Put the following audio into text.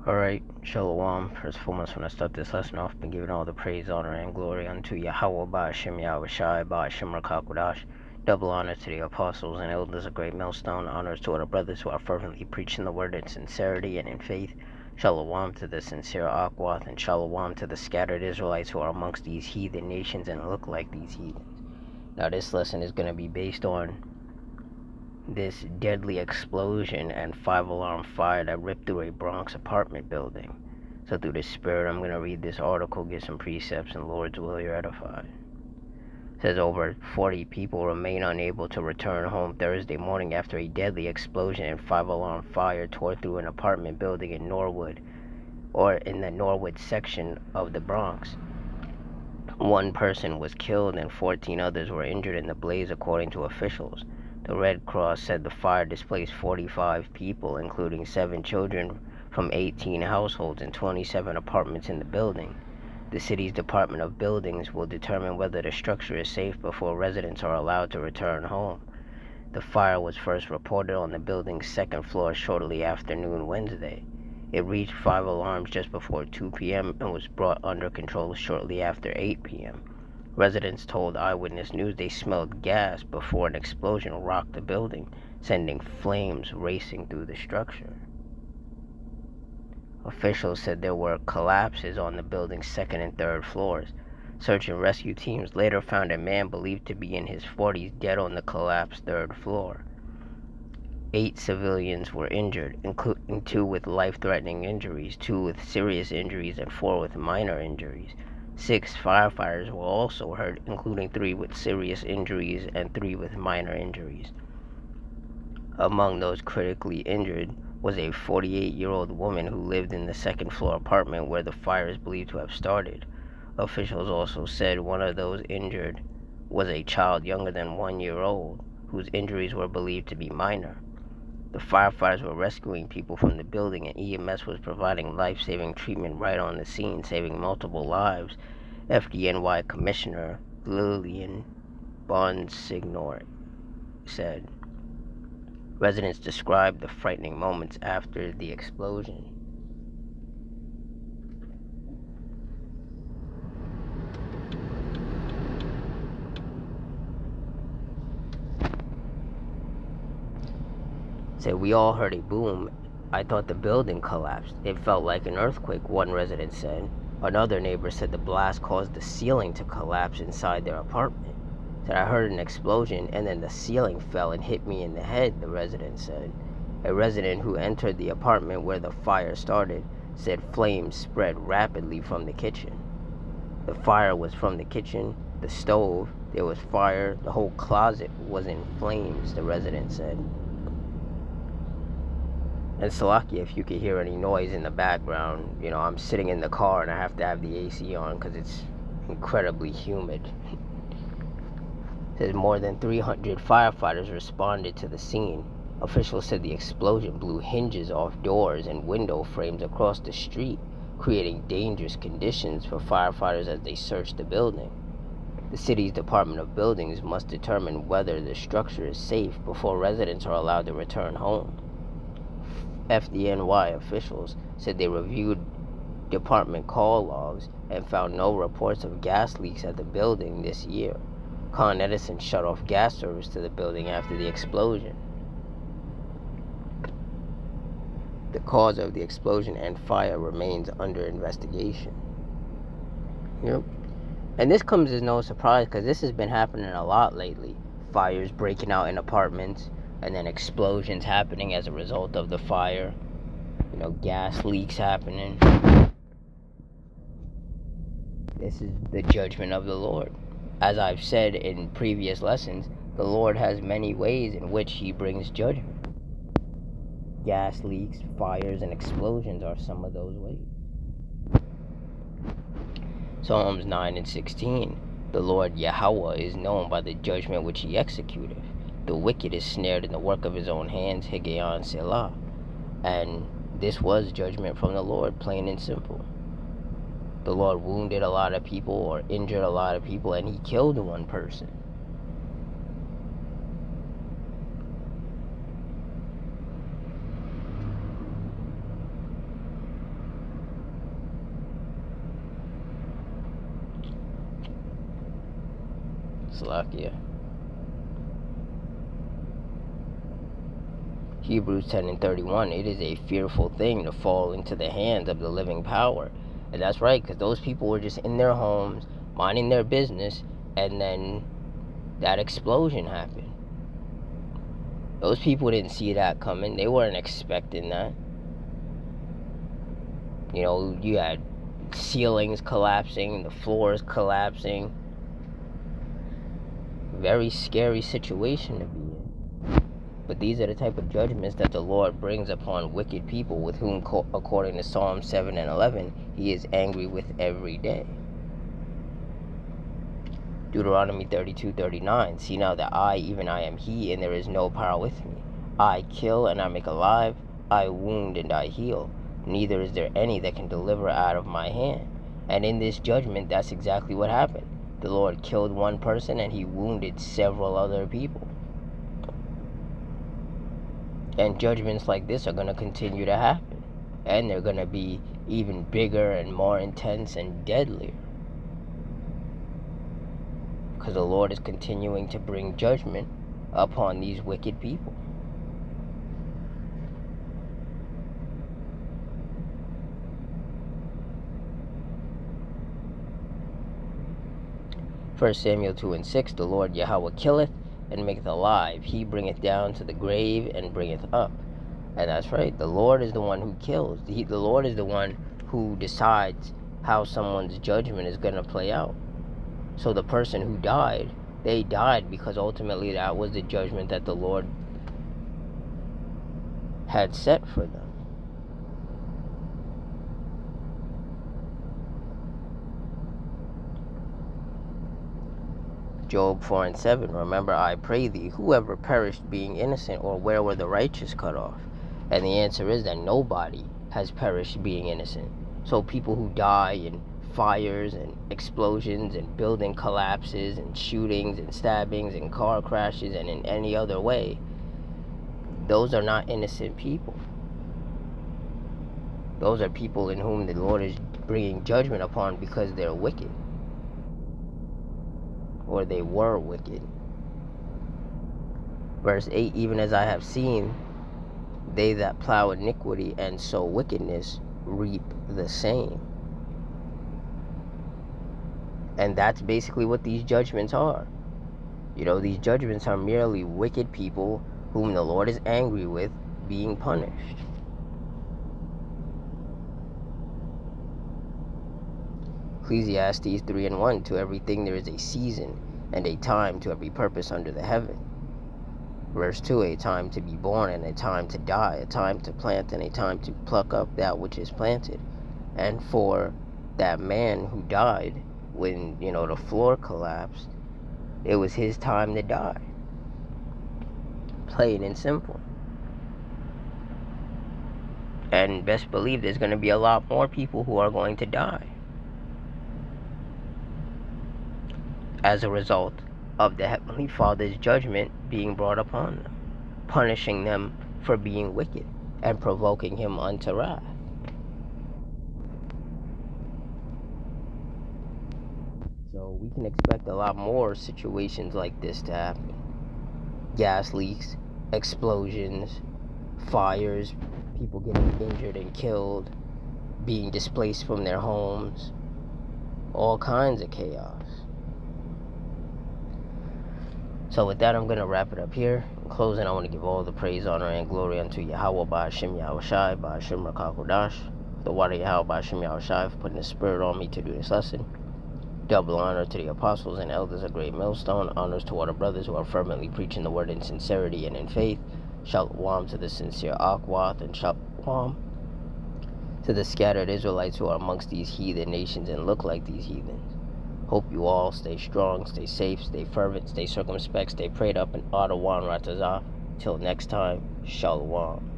Alright, Shalom. First and foremost, when I start this lesson off, been giving all the praise, honor, and glory unto Yahweh, Ba'ashem Yahushai, Ba'ashem Rakakwadash. Double honor to the apostles and elders of Great Millstone. Honors to our brothers who are fervently preaching the word in sincerity and in faith. Shalom to the sincere Akwath, and Shalom to the scattered Israelites who are amongst these heathen nations and look like these heathens. Now, this lesson is going to be based on this deadly explosion and 5-alarm fire that ripped through a Bronx apartment building. So through the Spirit, I'm going to read this article, get some precepts, and Lord's will you're edified. It says over 40 people remain unable to return home Thursday morning after a deadly explosion and 5-alarm fire tore through an apartment building in Norwood, or in the Norwood section of the Bronx. One person was killed and 14 others were injured in the blaze, according to officials. The Red Cross said the fire displaced 45 people, including 7 children from 18 households and 27 apartments in the building. The city's Department of Buildings will determine whether the structure is safe before residents are allowed to return home. The fire was first reported on the building's second floor shortly after noon Wednesday. It reached 5 alarms just before 2 p.m. and was brought under control shortly after 8 p.m. Residents told Eyewitness News they smelled gas before an explosion rocked the building, sending flames racing through the structure. Officials said there were collapses on the building's second and third floors. Search and rescue teams later found a man believed to be in his 40s dead on the collapsed third floor. 8 civilians were injured, including 2 with life-threatening injuries, 2 with serious injuries, and 4 with minor injuries. 6 firefighters were also hurt, including 3 with serious injuries and 3 with minor injuries. Among those critically injured was a 48-year-old woman who lived in the second-floor apartment where the fire is believed to have started. Officials also said one of those injured was a child younger than 1 year old, whose injuries were believed to be minor. The firefighters were rescuing people from the building, and EMS was providing life-saving treatment right on the scene, saving multiple lives, FDNY Commissioner Lillian Bonsignor said. Residents described the frightening moments after the explosion. Said, "We all heard a boom. I thought the building collapsed. It felt like an earthquake," one resident said. Another neighbor said the blast caused the ceiling to collapse inside their apartment. Said, "I heard an explosion and then the ceiling fell and hit me in the head," the resident said. A resident who entered the apartment where the fire started said flames spread rapidly from the kitchen. The fire was from the kitchen, the stove, there was fire, the whole closet was in flames, the resident said. And Salakia, if you could hear any noise in the background, I'm sitting in the car and I have to have the AC on because it's incredibly humid. It says more than 300 firefighters responded to the scene. Officials said the explosion blew hinges off doors and window frames across the street, creating dangerous conditions for firefighters as they searched the building. The city's Department of Buildings must determine whether the structure is safe before residents are allowed to return home. FDNY officials said they reviewed department call logs and found no reports of gas leaks at the building this year. Con Edison shut off gas service to the building after the explosion. The cause of the explosion and fire remains under investigation. And this comes as no surprise because this has been happening a lot lately. Fires breaking out in apartments, and then explosions happening as a result of the fire. Gas leaks happening. This is the judgment of the Lord. As I've said in previous lessons, the Lord has many ways in which he brings judgment. Gas leaks, fires, and explosions are some of those ways. Psalms 9 and 16. The Lord Yahweh is known by the judgment which he executeth. The wicked is snared in the work of his own hands, Higgaion Selah. And this was judgment from the Lord, plain and simple. The Lord wounded a lot of people or injured a lot of people, and he killed one person. Salakia. Hebrews 10 and 31, it is a fearful thing to fall into the hands of the living power. And that's right, because those people were just in their homes, minding their business, and then that explosion happened. Those people didn't see that coming. They weren't expecting that. You know, you had ceilings collapsing, the floors collapsing. Very scary situation to be in. But these are the type of judgments that the Lord brings upon wicked people, with whom, according to Psalm 7 and 11, he is angry with every day. Deuteronomy 32:39, see now that I, even I, am he, and there is no power with me. I kill and I make alive, I wound and I heal. Neither is there any that can deliver out of my hand. And in this judgment, that's exactly what happened. The Lord killed one person and he wounded several other people. And judgments like this are going to continue to happen. And they're going to be even bigger and more intense and deadlier. Because the Lord is continuing to bring judgment upon these wicked people. First Samuel 2 and 6, the Lord Yahweh killeth and maketh alive. He bringeth down to the grave and bringeth up. And that's right. The Lord is the one who kills. The Lord is the one who decides how someone's judgment is going to play out. So the person who died, they died because ultimately that was the judgment that the Lord had set for them. Job 4 and 7, remember I pray thee, whoever perished being innocent, or where were the righteous cut off? And the answer is that nobody has perished being innocent. So people who die in fires and explosions and building collapses and shootings and stabbings and car crashes and in any other way, those are not innocent people. Those are people in whom the Lord is bringing judgment upon because they're wicked. Or they were wicked. Verse 8, even as I have seen, they that plow iniquity and sow wickedness reap the same. And that's basically what these judgments are. You know, these judgments are merely wicked people whom the Lord is angry with being punished. Ecclesiastes 3 and 1, to everything there is a season and a time to every purpose under the heaven. Verse 2, a time to be born and a time to die, a time to plant and a time to pluck up that which is planted. And for that man who died when, the floor collapsed, it was his time to die. Plain and simple. And best believe there's going to be a lot more people who are going to die as a result of the Heavenly Father's judgment being brought upon them, punishing them for being wicked and provoking him unto wrath. So we can expect a lot more situations like this to happen. Gas leaks, explosions, fires, people getting injured and killed, being displaced from their homes, all kinds of chaos. So with that, I'm going to wrap it up here. In closing, I want to give all the praise, honor, and glory unto Yahweh, Ba'ashem Yahushai, Ba'ashem Rakakodash, the water Yahweh, Ba'ashem Yahushai, for putting the spirit on me to do this lesson. Double honor to the apostles and elders of Great Millstone. Honors to all the brothers who are fervently preaching the word in sincerity and in faith. Shalom to the sincere Akwath, and Shalom to the scattered Israelites who are amongst these heathen nations and look like these heathens. Hope you all stay strong, stay safe, stay fervent, stay circumspect, stay prayed up, and Adawan Ratazah. Till next time, Shalom.